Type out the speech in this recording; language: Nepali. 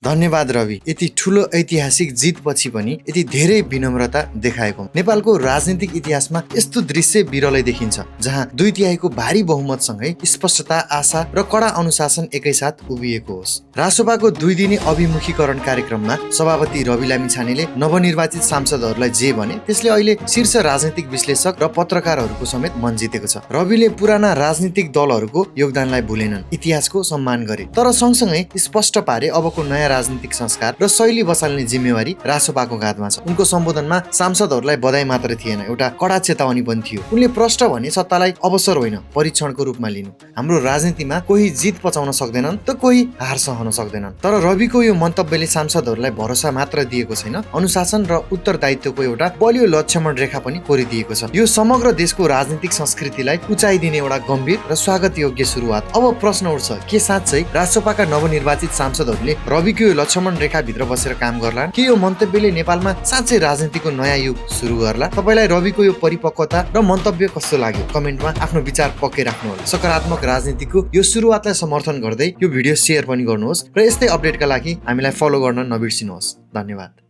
धन्यवाद रवि। यति ठूलो ऐतिहासिक जितपछि पनि यति धेरै विनम्रता देखाएको। नेपालको राजनीतिक इतिहासमा यस्तो दृश्य विरलै देखिन्छ जहाँ 2/3 भारी बहुमतसँगै स्पष्टता, आशा र कडा अनुशासन एकैसाथ उभिएको होस्। रासोपाको 2 दिने अभिमुखीकरण कार्यक्रममा सभापति रवि लामिछानेले नवनिर्वाचित सांसदहरूलाई जे भने त्यसले अहिले शीर्ष राजनीतिक विश्लेषक र पत्रकारहरूको समेत मन जितेको छ। रविले पुराना राजनीतिक दलहरूको योगदानलाई भुलेनन्, इतिहासको सम्मान गरे, तर सँगसँगै स्पष्ट पारे अबको नयाँ राजनीतिक संस्कार र शैली बसाल्ने जिम्मेवारी रासोपाको काँधमा छ। उनको सम्बोधनमा सांसदहरूलाई बधाई मात्र थिएन, एउटा कडा चेतावनी पनि थियो। उनले प्रश्न भने सत्तालाई अवसर होइन परीक्षणको रूपमा लिनु। हाम्रो राजनीतिमा कोही जित पचाउन सक्दैनन् त कोही हार सहन सक्दैनन्। तर रविको यो मन्तव्यले सांसदहरूलाई भरोसा मात्र दिएको छैन, अनुशासन र उत्तरदायित्वको एउटा बलियो लक्ष्यमण रेखा पनि कोरिदिएको छ। यो समग्र देशको राजनीतिक संस्कृतिलाई उचाइ दिने एउटा गम्भीर र स्वागत योग्य सुरुवात। अब प्रश्न उठ्छ, के साँच्चै रासोपाका नवनिर्वाचित सांसदहरूले रविको यो लक्ष्मण रेखाभित्र बसेर काम गर्ला? के यो मन्तव्यले नेपालमा साँच्चै राजनीतिको नयाँ युग सुरु गर्ला? तपाईलाई रविको यो परिपक्वता र मन्तव्य कस्तो लाग्यो? कमेन्टमा आफ्नो विचार पक्कै राख्नुहोला। सकारात्मक राजनीतिको यो सुरुवातलाई समर्थन गर्दै यो भिडियो शेयर पनि गर्नुहोस् र यस्तै अपडेटका लागि हामीलाई फलो गर्न नबिर्सिनुहोस्। धन्यवाद।